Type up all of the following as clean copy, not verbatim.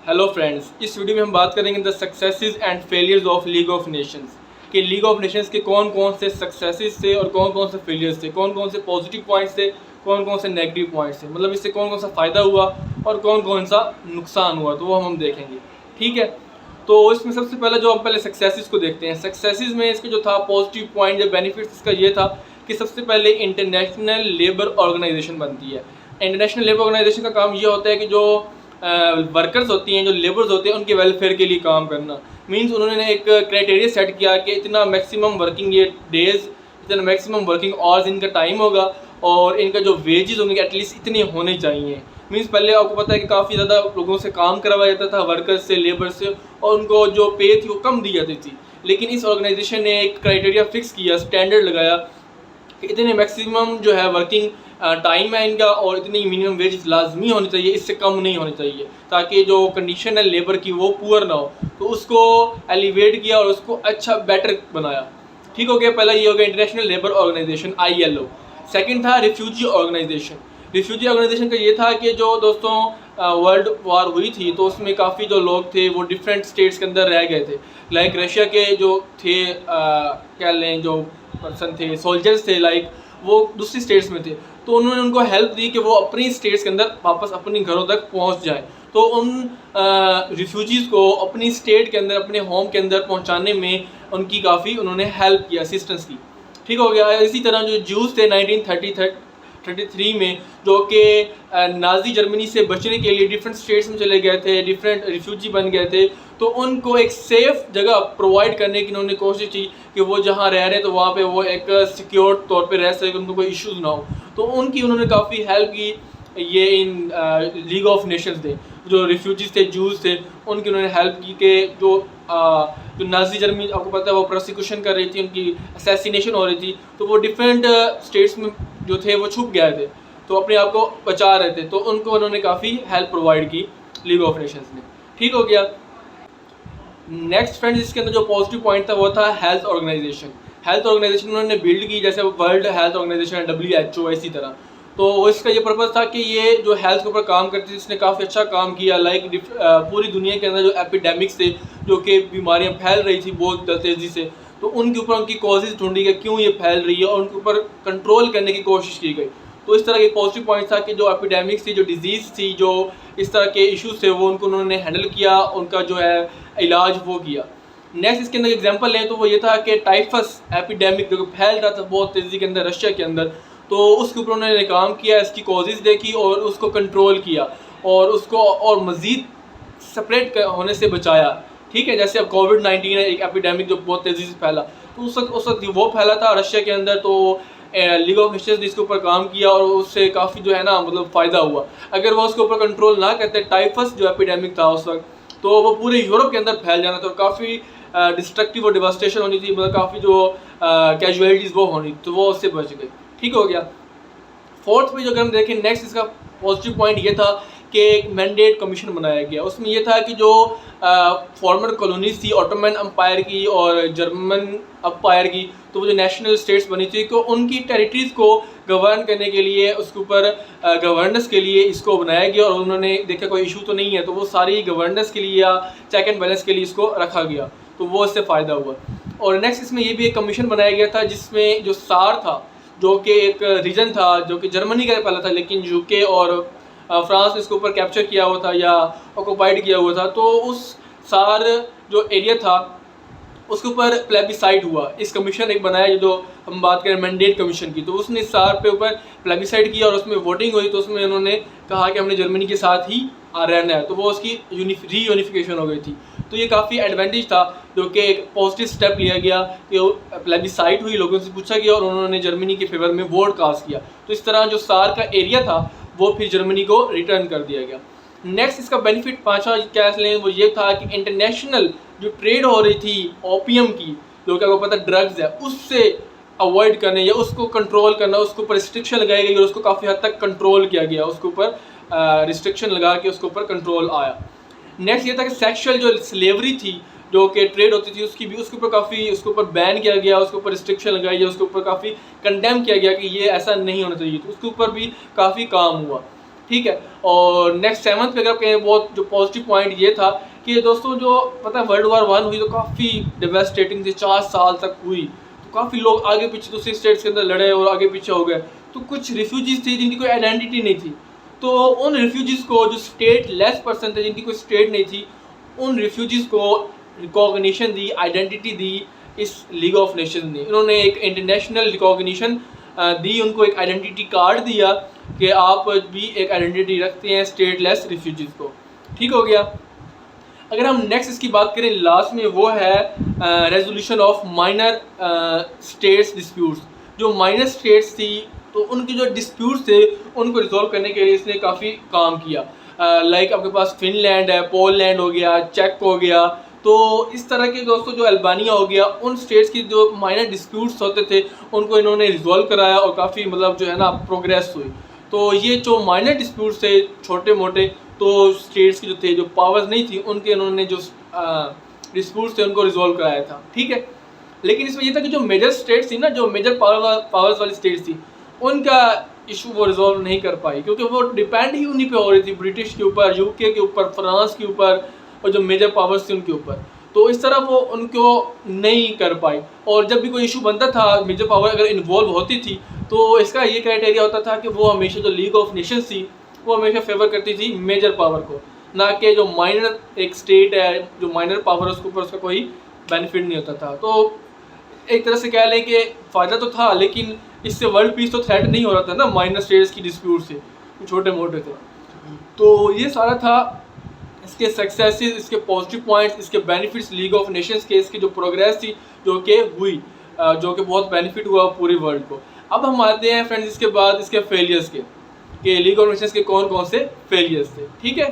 Hello friends, इस video में हम बात करेंगे the successes and failures of league of Nations कि लीग ऑफ नेशंस के कौन कौन से सक्सेसेस थे और कौन कौन से फेलियर्स थे, कौन कौन से पॉजिटिव पॉइंट्स थे, कौन कौन से नेगेटिव पॉइंट्स थे, मतलब इससे कौन कौन सा फ़ायदा हुआ और कौन कौन सा नुकसान हुआ, तो वो हम देखेंगे। ठीक है, तो इसमें सबसे पहले जो हम पहले सक्सेसेस को देखते हैं। सक्सेसेस में इसके जो था पॉजिटिव पॉइंट या बेनिफिट्स इसका ये था कि सबसे पहले इंटरनेशनल लेबर ऑर्गेनाइजेशन बनती है। इंटरनेशनल लेबर ऑर्गेनाइजेशन का काम ये होता है कि जो वर्कर्स होती हैं, जो लेबर्स होते हैं, उनके वेलफेयर के लिए काम करना। मींस उन्होंने एक क्राइटेरिया सेट किया कि इतना मैक्सिमम वर्किंग ये डेज, इतना मैक्सिमम वर्किंग आवर्स इनका टाइम होगा और इनका जो वेजेस होंगे एटलीस्ट इतने होने चाहिए। मींस पहले आपको पता है कि काफ़ी ज़्यादा लोगों से काम करवाया जाता था, वर्कर्स से, लेबर से, और उनको जो पे थी वो कम दी जाती थी। लेकिन इस ऑर्गेनाइजेशन ने एक क्राइटेरिया फिक्स किया, स्टैंडर्ड लगाया कि इतने मैक्सिमम जो है वर्किंग टाइम है इनका और इतनी मिनिमम वेज लाजमी होनी चाहिए, इससे कम नहीं होनी चाहिए, ताकि जो कंडीशन है लेबर की वो पुअर ना हो। तो उसको एलिवेट किया और उसको अच्छा बेटर बनाया। ठीक हो गया, पहला ये हो गया international labour organisation ILO। Second था रिफ्यूजी ऑर्गेनाइजेशन। रिफ्यूजी ऑर्गेनाइजेशन का ये था कि जो दोस्तों वर्ल्ड वार हुई थी तो उसमें काफ़ी जो लोग थे वो डिफरेंट स्टेट्स के अंदर रह गए थे। लाइक रशिया के जो थे क्या लें, जो पर्सन थे, सोल्जर्स थे, लाइक वो दूसरी स्टेट्स में थे, तो उन्होंने उनको हेल्प दी कि वो अपनी स्टेट्स के अंदर वापस अपने घरों तक पहुंच जाए। तो उन रिफ्यूजीज़ को अपनी स्टेट के अंदर, अपने होम के अंदर पहुंचाने में उनकी काफ़ी उन्होंने हेल्प किया, असिस्टेंस की। ठीक हो गया। इसी तरह जो ज्यूज़ थे 1933 में, जो कि नाजी जर्मनी से बचने के लिए डिफरेंट स्टेट्स में चले गए थे, डिफरेंट रिफ्यूजी बन गए थे, तो उनको एक सेफ़ जगह प्रोवाइड करने की उन्होंने कोशिश की कि वो जहाँ रह रहे हैं तो वहाँ पे वो एक सिक्योर तौर पे रह सके, उनको कोई इश्यूज़ ना हो। तो उनकी उन्होंने काफ़ी हेल्प की। ये इन लीग ऑफ नेशंस ने जो रिफ्यूजीज़ थे, जूस थे, उनकी उन्होंने हेल्प की कि जो नाजी जर्मनी, आपको पता है, वो प्रोसिक्यूशन कर रही थी, उनकी असैसिनेशन हो रही थी, तो वो डिफरेंट स्टेट्स में जो थे वो छुप गए थे, तो अपने आप को बचा रहे थे, तो उनको उन्होंने काफ़ी हेल्प प्रोवाइड की लीग ऑफ नेशंस ने। ठीक हो गया। नेक्स्ट फ्रेंड्स, इसके अंदर जो पॉजिटिव पॉइंट था वो था हेल्थ ऑर्गेनाइजेशन। हेल्थ ऑर्गेनाइजेशन उन्होंने बिल्ड की, जैसे वर्ल्ड हेल्थ ऑर्गेनाइजेशन, WHO, इसी तरह। तो इसका ये पर्पज़ था कि ये जो हेल्थ के ऊपर काम करती थी, इसने काफ़ी अच्छा काम किया। लाइक पूरी दुनिया के अंदर जो एपिडेमिक्स थे, जो कि बीमारियां फैल रही थी बहुत तेज़ी से, तो उनके ऊपर उनकी कॉजेज़ ढूंढी गई, क्यों ये फैल रही है, और उनके ऊपर कंट्रोल करने की कोशिश की गई। तो इस तरह के पॉजिटिव पॉइंट था कि जो एपिडेमिक्स थी, जो डिजीज़ थी, जो इस तरह के इश्यूज़ थे, वो उनको उन्होंने हैंडल किया, उनका जो है इलाज वो किया। नेक्स्ट इसके अंदर एग्जांपल लें तो वो ये था कि टाइफस एपिडेमिक जो फैल रहा था बहुत तेज़ी के अंदर रशिया के अंदर, तो उसके ऊपर उन्होंने काम किया, इसकी कॉजेज़ देखी और उसको कंट्रोल किया और उसको और मज़ीद स्प्रेड होने से बचाया। ठीक है, जैसे अब कोविड-19 है, एक एपिडेमिक जो बहुत तेज़ी से फैला, तो उस वक्त वो फैला था रशिया के अंदर, तो लीग ऑफ नेशंस ने इसके ऊपर काम किया और उससे काफ़ी जो है ना, मतलब फ़ायदा हुआ। अगर वो उसके ऊपर कंट्रोल ना करते, टाइफस जो एपिडेमिक था उस वक्त, तो वो पूरे यूरोप के अंदर फैल जाना था और काफ़ी डिस्ट्रक्टिव और डिवास्टेशन होनी थी, मतलब काफ़ी जो कैजुअलिटीज़ वो होनी, तो वो उससे बच गई। ठीक हो गया। फोर्थ में जो अगर हम देखें, नेक्स्ट इसका पॉजिटिव पॉइंट ये था कि एक मैंडेट कमीशन बनाया गया। उसमें ये था कि जो फॉर्मर कॉलोनीज थी ऑटोमन अम्पायर की और जर्मन अम्पायर की, तो वो जो नेशनल स्टेट्स बनी थी, तो उनकी टेरिटरीज़ को गवर्न करने के लिए, उसके ऊपर गवर्नेंस के लिए इसको बनाया गया और उन्होंने देखा कोई इशू तो नहीं है, तो वो सारी गवर्नेंस के लिए या चेक एंड बैलेंस के लिए इसको रखा गया, तो वो इससे फ़ायदा हुआ। और नेक्स्ट इसमें ये भी एक कमीशन बनाया गया था जिसमें जो सार था, जो कि एक रीजन था जो कि जर्मनी का पहला था, लेकिन UK और फ्रांस ने इसके ऊपर कैप्चर किया हुआ था या ऑक्युपाइड किया हुआ था, तो उस सार जो एरिया था उसके ऊपर प्लेबिसाइड हुआ। इस कमीशन एक बनाया जो हम बात करें मैंडेट कमीशन की, तो उसने सार पे ऊपर प्लेबिसाइड किया और उसमें वोटिंग हुई, तो उसमें उन्होंने कहा कि हमने जर्मनी के साथ ही रहना है, तो वो उसकी रीयूनिफिकेशन हो गई थी। तो ये काफ़ी एडवांटेज था, जो कि एक पॉजिटिव स्टेप लिया गया कि प्लेबिसाइड हुई, लोगों से पूछा गया और उन्होंने जर्मनी के फेवर में वोट कास्ट किया। तो इस तरह जो सार का एरिया था वो फिर जर्मनी को रिटर्न कर दिया गया। नेक्स्ट इसका बेनिफिट पाँचवा क्या लें, वो ये था कि इंटरनेशनल जो ट्रेड हो रही थी ओपियम की, जो कि आपको पता ड्रग्स है, उससे अवॉइड करने या उसको कंट्रोल करना, उसके ऊपर रिस्ट्रिक्शन लगाई गई और उसको काफ़ी हद तक कंट्रोल किया गया, उसके ऊपर रिस्ट्रिक्शन लगा के उसके ऊपर कंट्रोल आया। नेक्स्ट ये था कि सेक्शुअल जो स्लेवरी थी, जो कि ट्रेड होती थी, उसकी भी उसके ऊपर काफ़ी उसके ऊपर बैन किया गया, उसके ऊपर रिस्ट्रिक्शन लगाई गई, उसके ऊपर काफ़ी कंडेम किया गया कि ये ऐसा नहीं होना चाहिए, तो उसके ऊपर भी काफ़ी काम हुआ। ठीक है। और नेक्स्ट 7th पे अगर आप कहें बहुत जो पॉजिटिव पॉइंट ये था कि दोस्तों जो पता है वर्ल्ड वार 1 हुई तो काफ़ी डिवास्टेटिंग थी, 4 साल तक हुई, तो काफ़ी लोग आगे पीछे दूसरे स्टेट्स के अंदर लड़े और आगे पीछे हो गए। तो कुछ रिफ्यूजीज थे जिनकी कोई आइडेंटिटी नहीं थी, तो उन रिफ्यूजीज़ को जो स्टेट लेस पर्सन थे जिनकी कोई स्टेट नहीं थी, उन रिफ्यूजीज़ को रिकॉग्निशन दी, आइडेंटिटी दी इस लीग ऑफ नेशंस ने। इन्होंने एक इंटरनेशनल रिकॉग्निशन दी, उनको एक आइडेंटिटी कार्ड दिया कि आप भी एक आइडेंटिटी रखते हैं स्टेटलेस रिफ्यूजीज़ को। ठीक हो गया। अगर हम नेक्स्ट इसकी बात करें लास्ट में, वो है resolution of minor states disputes. जो माइनर स्टेट्स थी तो उनके जो डिस्प्यूट्स थे उनको रिजॉल्व करने के लिए इसने काफ़ी काम किया। लाइक आपके पास फिनलैंड है, पोलैंड हो गया, चेक हो गया, तो इस तरह के दोस्तों जो अल्बानिया हो गया, उन स्टेट्स की जो माइनर डिस्प्यूट्स होते थे उनको इन्होंने रिजॉल्व कराया और काफ़ी मतलब जो है ना प्रोग्रेस हुई। तो ये जो माइनर डिस्प्यूट्स थे छोटे मोटे, तो स्टेट्स के जो थे जो पावर्स नहीं थी उनके इन्होंने जो डिस्प्यूट्स थे उनको रिजॉल्व कराया था। ठीक है। लेकिन इसमें ये था कि जो मेजर स्टेट्स थी ना, जो मेजर पावर्स वाली स्टेट्स थी, उनका इशू वो रिजॉल्व नहीं कर पाई क्योंकि वो डिपेंड ही उन्हीं पे हो रही थी, ब्रिटिश के ऊपर, यूके के ऊपर, फ्रांस के ऊपर और जो मेजर पावर्स थी उनके ऊपर। तो इस तरह वो उनको नहीं कर पाई। और जब भी कोई इशू बनता था, मेजर पावर अगर इन्वॉल्व होती थी, तो इसका ये क्राइटेरिया होता था कि वो हमेशा जो लीग ऑफ नेशंस थी वो हमेशा फेवर करती थी मेजर पावर को, ना कि जो माइनर एक स्टेट है, जो माइनर पावर है उसके ऊपर उसका कोई बेनिफिट नहीं होता था। तो एक तरह से कह लें कि फ़ायदा तो था, लेकिन इससे वर्ल्ड पीस तो थ्रेट नहीं हो रहा था ना, माइनर स्टेट्स की डिस्प्यूट से, छोटे मोटे थे। तो ये सारा था इसके सक्सेसेस, इसके पॉजिटिव पॉइंट्स, इसके बेनिफिट्स लीग ऑफ नेशंस के, इसकी जो प्रोग्रेस थी जो कि हुई, जो कि बहुत बेनिफिट हुआ पूरे वर्ल्ड को। अब हम आते हैं फ्रेंड्स इसके बाद इसके फेलियर्स के, कि लीग ऑफ नेशंस के कौन कौन से फेलियर्स थे। ठीक है।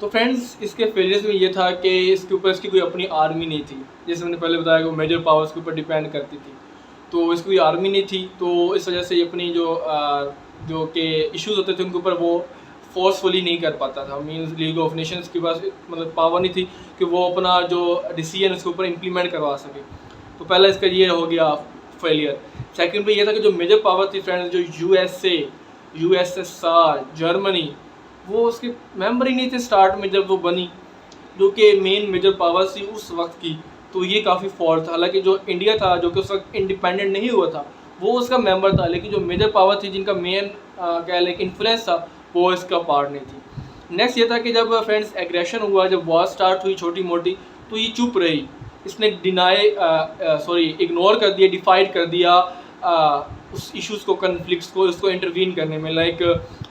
तो फ्रेंड्स इसके फेलियर्स में ये था कि इसके ऊपर इसकी कोई अपनी आर्मी नहीं थी, जैसे मैंने पहले बताया कि वो मेजर पावर्स के ऊपर डिपेंड करती थी, तो इसकी कोई आर्मी नहीं थी। तो इस वजह से ये अपनी जो कि इश्यूज़ होते थे उनके ऊपर वो फोर्सफुली नहीं कर पाता था। मीन्स लीग ऑफ नेशंस के पास मतलब पावर नहीं थी कि वो अपना जो डिसीजन उसके ऊपर इम्प्लीमेंट करवा सके। तो पहला इसका ये हो गया फेलियर। सेकंड पे ये था कि जो मेजर पावर थी फ्रेंड्स, जो यूएसए, यूएसएसआर, जर्मनी, वो उसके मेंबर ही नहीं थे स्टार्ट में जब वो बनी, जो कि मेन मेजर पावर थी उस वक्त की। तो ये काफ़ी फॉल्ट था। हालांकि जो इंडिया था जो कि उस वक्त इंडिपेंडेंट नहीं हुआ था वो उसका मेंबर था, लेकिन जो मेजर पावर थी जिनका मेन कह लें कि था वो इसका पार्ट नहीं थी। नेक्स्ट ये था कि जब फ्रेंड्स एग्रेशन हुआ, जब वॉर स्टार्ट हुई छोटी मोटी, तो ये चुप रही, इसने इग्नोर कर दिया, डिफाइड कर दिया उस इश्यूज़ को, कन्फ्लिक्ट्स को, उसको इंटरवीन करने में। लाइक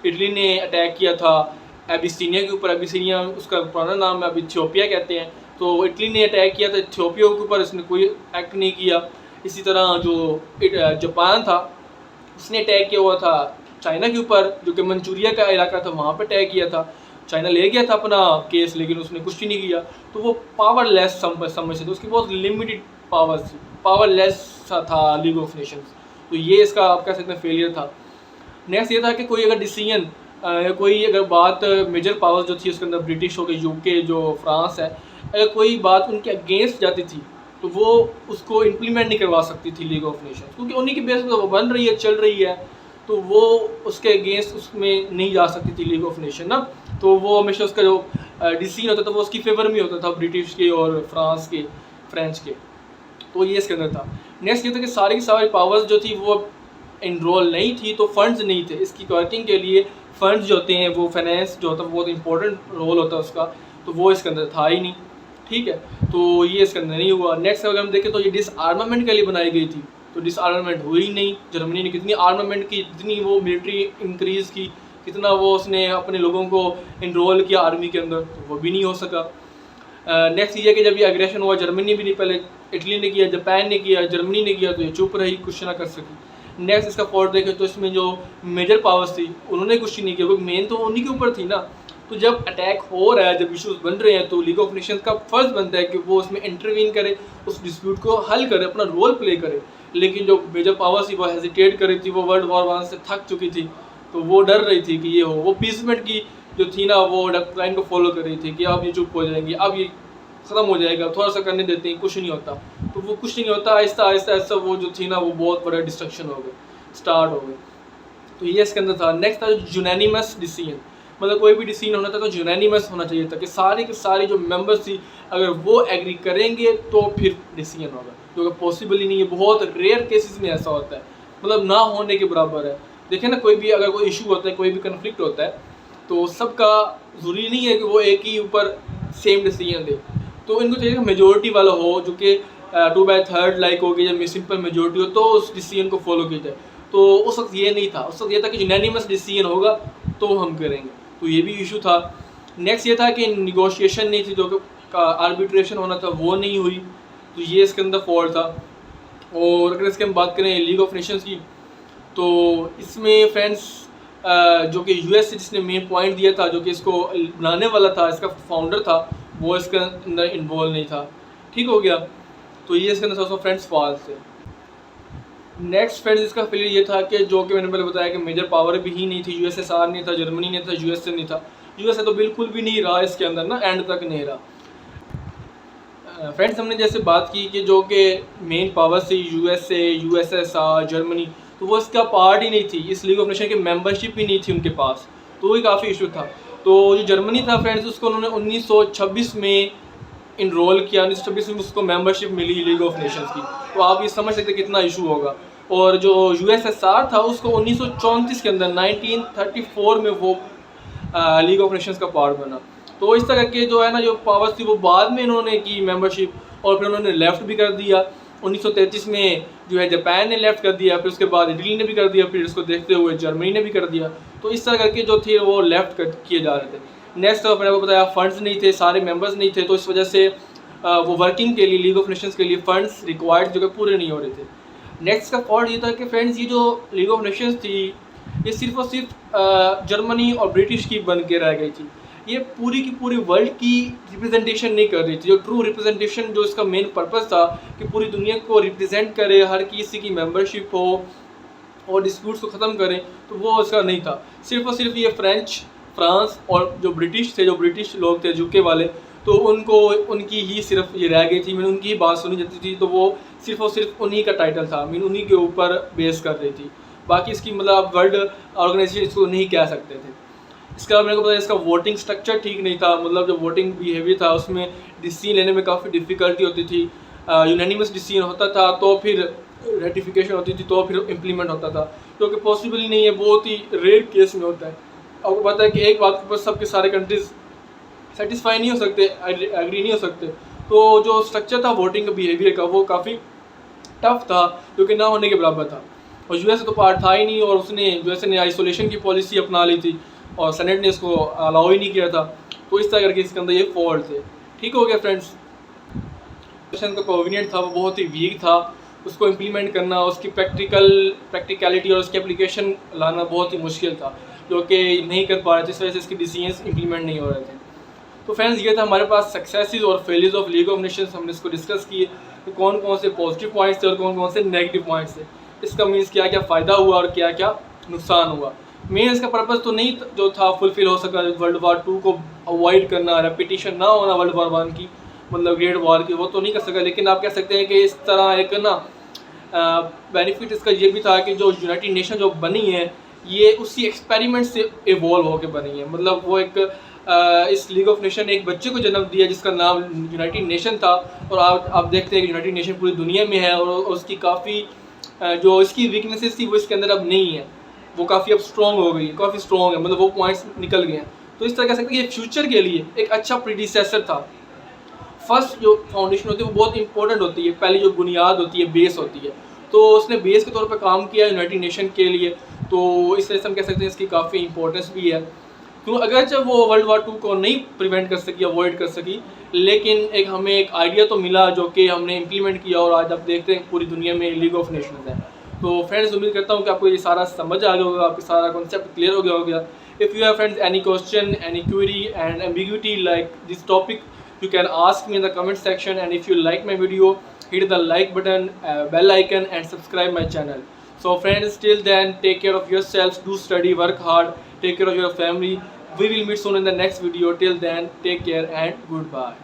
इटली ने अटैक किया था एबिसिनिया के ऊपर, एबिसिनिया उसका पुराना नाम है, अब इथियोपिया कहते हैं। तो इटली ने अटैक किया था इथियोपिया के ऊपर, इसने कोई एक्ट नहीं किया। इसी तरह जो जापान था उसने अटैक किया हुआ था चाइना के ऊपर, जो कि मंचूरिया का इलाका था, वहाँ पे अटैक किया था। चाइना ले गया था अपना केस, लेकिन उसने कुछ ही नहीं किया। तो वो पावरलेस समझ से, उसकी बहुत लिमिटेड पावर थी, पावरलेस सा था लीग ऑफ नेशंस। तो ये इसका आप कह सकते हैं फेलियर था। नेक्स्ट ये था कि कोई अगर डिसीजन कोई अगर बात मेजर पावर्स जो थी उसके अंदर, ब्रिटिश हो गई, यूके, जो फ्रांस है, अगर कोई बात उनके अगेंस्ट जाती थी तो वो उसको इम्प्लीमेंट नहीं करवा सकती थी लीग ऑफ नेशंस, क्योंकि उन्हीं की बेस पर वो बन रही है, चल रही है, तो वो उसके अगेंस्ट उसमें नहीं जा सकती थी लीग ऑफ नेशन ना। तो वो हमेशा उसका जो डिसीजन होता था वो उसकी फेवर में होता था, ब्रिटिश के और फ्रांस के, फ्रेंच के। तो ये इसके अंदर था। नेक्स्ट ये था कि सारी की सारी पावर्स जो थी वो इनरोल नहीं थी, तो फंड्स नहीं थे इसकी वर्किंग के लिए। फंड्स जो होते हैं वो फाइनेंस जो होता है बहुत इंपॉर्टेंट रोल होता है उसका, तो वो इसके अंदर था ही नहीं। ठीक है। तो ये इसके अंदर नहीं हुआ। नेक्स्ट अगर हम देखें तो ये डिसआर्मामेंट के लिए बनाई गई थी, तो डिसआर्मामेंट हुई ही नहीं। जर्मनी ने कितनी आर्मामेंट की, जितनी वो मिलिट्री इंक्रीज़ की, कितना वो उसने अपने लोगों को इनरोल किया आर्मी के अंदर, तो वो भी नहीं हो सका। नेक्स्ट ये है कि जब ये एग्रेशन हुआ, जर्मनी भी नहीं, पहले इटली ने किया, जापान ने किया, जर्मनी ने किया, तो ये चुप रही, कुछ ना कर सकी। नेक्स्ट इसका फॉल्ट देखें तो इसमें जो मेजर पावर्स थी उन्होंने कुछ नहीं किया, क्योंकि मेन तो उन्हीं के ऊपर थी ना। तो जब अटैक हो रहा है, जब इश्यूज बन रहे हैं, तो लीग ऑफ नेशंस का फर्ज बनता है कि वो उसमें इंटरवीन करे, उस डिस्प्यूट को हल करे, अपना रोल प्ले करे। लेकिन जो मेजर पावर्स थी वो हेजिटेट कर रही थी, वो वर्ल्ड वॉर 1 से थक चुकी थी, तो वो डर रही थी कि ये हो। वो पीसमेंट की जो थी ना, वो डॉक्ट्राइन को फॉलो कर रही थी कि अब ये चुप हो जाएंगे, अब ये ख़त्म हो जाएगा, थोड़ा सा करने देते हैं, कुछ नहीं होता। तो वो कुछ नहीं होता, आहिस्ता आहिस्ता आहिस्ता वो जो थी ना वो बहुत बड़ा डिस्ट्रक्शन हो गया, स्टार्ट हो गई। तो ये इसके अंदर था। नेक्स्ट था यूनानिमस डिसीजन, मतलब कोई भी डिसीजन होना था तो यूनानिमस होना चाहिए था कि सारे के सारे जो मेंबर्स थी अगर वो एग्री करेंगे तो फिर डिसीजन होगा, जो कि पॉसिबल ही नहीं है। बहुत रेयर केसेस में ऐसा होता है, मतलब ना होने के बराबर है। देखें ना, कोई भी अगर कोई इशू होता है, कोई भी कन्फ्लिक्ट होता है, तो सबका ज़रूरी नहीं है कि वो एक ही ऊपर सेम डिसीजन दे। तो इनको चाहिए कि मेजोरिटी वाला हो, जो कि 2/3 लाइक होगी, जब सिंपल मेजोरिटी हो तो उस डिसीजन को फॉलो किया जाए। तो उस वक्त ये नहीं था, उस वक्त ये था कि यूनानिमस डिसीजन होगा तो हम करेंगे। तो ये भी इशू था। नेक्स्ट ये था कि निगोशिएशन नहीं थी, जो कि आर्बिट्रेशन होना था वो नहीं हुई, तो ये इसके अंदर फॉल्ट था। और अगर इसकी हम बात करें लीग ऑफ नेशंस की, तो इसमें फ्रेंड्स जो कि यूएस से जिसने मेन पॉइंट दिया था, जो कि इसको बनाने वाला था, इसका फाउंडर था, वो इसके अंदर इन्वॉल्व नहीं था। ठीक हो गया, तो ये इसके अंदर फ्रेंड्स फॉल्स थे। नेक्स्ट फ्रेंड्स इसका फेलियर ये था कि जो कि मैंने पहले बताया कि मेजर पावर भी ही नहीं थी, यूएसएसआर नहीं था, जर्मनी नहीं था, यूएसए नहीं था। यूएसए तो बिल्कुल भी नहीं रहा इसके अंदर ना, एंड तक नहीं रहा। फ्रेंड्स हमने जैसे बात की कि जो कि मेन पावर थी यूएसए, यूएसएसआर, जर्मनी, तो वो इसका पार्ट ही नहीं थी, इस लीग ऑफ नेशन की मेंबरशिप ही नहीं थी उनके पास, तो वही काफ़ी इशू था। तो जो जर्मनी था फ्रेंड्स, उसको उन्होंने 1926 में इनरोल किया, 1926 में उसको मेंबरशिप मिली लीग ऑफ नेशंस की। तो आप ये समझ सकते कितना इशू होगा। और जो यूएसएसआर था उसको 1934 के अंदर 1934 में वो लीग ऑफ नेशंस का पार्ट बना। तो इस तरह के जो है ना, जो पावर्स थी वो बाद में इन्होंने की मेंबरशिप, और फिर उन्होंने लेफ़्ट भी कर दिया। 1933 में जो है जापान ने लेफ़्ट कर दिया, फिर उसके बाद इटली ने भी कर दिया, फिर इसको देखते हुए जर्मनी ने भी कर दिया। तो इस तरह करके जो थे वो लेफ़्ट किए जा रहे थे। नेक्स्ट मैंने आपको बताया फंड्स नहीं थे, सारे मेंबर्स नहीं थे, तो इस वजह से वो वर्किंग के लिए, लीग ऑफ नेशंस के लिए फंड्स रिक्वायर्ड जो कि पूरे नहीं हो रहे थे। नेक्स्ट का फॉल्ट ये था कि फ्रेंड्स, ये जो लीग ऑफ नेशंस थी ये सिर्फ और सिर्फ जर्मनी और ब्रिटिश की बन के रह गई थी। ये पूरी की पूरी वर्ल्ड की रिप्रेजेंटेशन नहीं कर रही थी। जो ट्रू रिप्रेजेंटेशन, जो इसका मेन पर्पस था कि पूरी दुनिया को रिप्रेजेंट करे, हर किसी की मेंबरशिप हो और डिस्प्यूट्स को ख़त्म करें, तो वो इसका नहीं था। सिर्फ और सिर्फ ये फ्रांस और जो ब्रिटिश थे, जो ब्रिटिश लोग थे यूके वाले, तो उनको उनकी ही सिर्फ ये रह गई थी, मैंने उनकी ही बात सुनी जाती थी, तो वो सिर्फ और सिर्फ उन्हीं का टाइटल था, मीन उन्हीं के ऊपर बेस कर रही थी। बाकी इसकी मतलब वर्ल्ड ऑर्गेनाइजेशन इसको नहीं कह सकते थे। इसके अलावा मेरे को पता है इसका वोटिंग स्ट्रक्चर ठीक नहीं था, मतलब जो वोटिंग बिहेवियर था उसमें डिसीजन लेने में काफ़ी डिफ़िकल्टी होती थी। यूनानिमस डिसीजन होता था तो फिर रेटिफिकेशन होती थी, तो फिर इम्प्लीमेंट होता था, जो कि पॉसिबल ही नहीं है, बहुत ही रेयर केस में होता है। आपको पता है कि एक बात के ऊपर सबके सारे कंट्रीज सेटिस्फाई नहीं हो सकते, एग्री नहीं हो सकते। तो जो स्ट्रक्चर था वोटिंग बिहेवियर का वो काफ़ी टफ था, जो कि ना होने के बराबर था। और यूएस तो पार्ट था ही नहीं, और उसने यूएसए ने आइसोलेशन की पॉलिसी अपना ली थी और सेनेट ने इसको अलाउ ही नहीं किया था। तो इस तरह करके इसके अंदर ये फॉल्ट थे। ठीक हो गया फ्रेंड्स। का कोविनेंट था वो बहुत ही वीक था, उसको इम्प्लीमेंट करना, उसकी प्रैक्टिकलिटी और उसकी एप्लीकेशन लाना बहुत ही मुश्किल था, जो कि नहीं कर पा रहे थे, इस वजह से इसके डिसीजंस इम्प्लीमेंट नहीं हो रहे थे। तो फ्रेंड्स, ये था हमारे पास सक्सेसेस और failures of league of Nations. हमने इसको डिस्कस किए कि कौन कौन से पॉजिटिव पॉइंट्स थे और कौन कौन से नेगेटिव पॉइंट्स थे। इसका मीन्स क्या क्या फ़ायदा हुआ और क्या क्या नुकसान हुआ। मेन इसका पर्पज़ तो नहीं जो था फुलफिल हो सका, वर्ल्ड वार 2 को अवॉइड करना, रेपिटेशन ना होना वर्ल्ड वार 1 की, मतलब ग्रेट वार की, वो तो नहीं कर सका। लेकिन आप कह सकते हैं कि इस तरह एक ना बेनिफिट इसका ये भी था कि जो यूनाइटेड नेशन जो बनी है ये उसी एक्सपेरिमेंट से इवॉल्व होकर बनी है। मतलब वो एक इस लीग ऑफ नेशन ने एक बच्चे को जन्म दिया जिसका नाम यूनाइटेड नेशन था, और आप देखते हैं कि यूनाइटेड नेशन पूरी दुनिया में है, और उसकी काफ़ी जो इसकी वीकनेसेस थी वो इसके अंदर अब नहीं है, वो काफ़ी अब स्ट्रॉन्ग हो गई, काफ़ी स्ट्रॉन्ग है, मतलब वो पॉइंट्स निकल गए हैं। तो इस तरह कह सकते हैं कि फ्यूचर के लिए एक अच्छा प्रीडिसेसर था। फर्स्ट जो फाउंडेशन होती है वो बहुत इंपॉर्टेंट होती है, पहली जो बुनियाद होती है, बेस होती है, तो उसने बेस के तौर पर काम किया यूनाइटेड नेशन के लिए। तो इस तरह से हम कह सकते हैं इसकी काफ़ी इंपॉर्टेंस भी है। तो अगर जब वो वर्ल्ड वार 2 को नहीं प्रिवेंट कर सकी, अवॉइड कर सकी, लेकिन हमें एक आइडिया तो मिला जो कि हमने इम्प्लीमेंट किया, और आज आप देखते हैं पूरी दुनिया में लीग ऑफ नेशंस है। तो फ्रेंड्स, उम्मीद करता हूँ कि आपको ये सारा समझ आ गया होगा, आपको सारा कॉन्सेप्ट क्लियर हो गया होगा। If you have friends any question, any query and ambiguity like this topic, you can ask me in the comment section, and if you like my video, hit the like button, bell icon, and subscribe my channel. So friends, till then, take care of yourselves, do study, work hard, take care of your family. We will meet soon in the next video. Till then, take care and goodbye.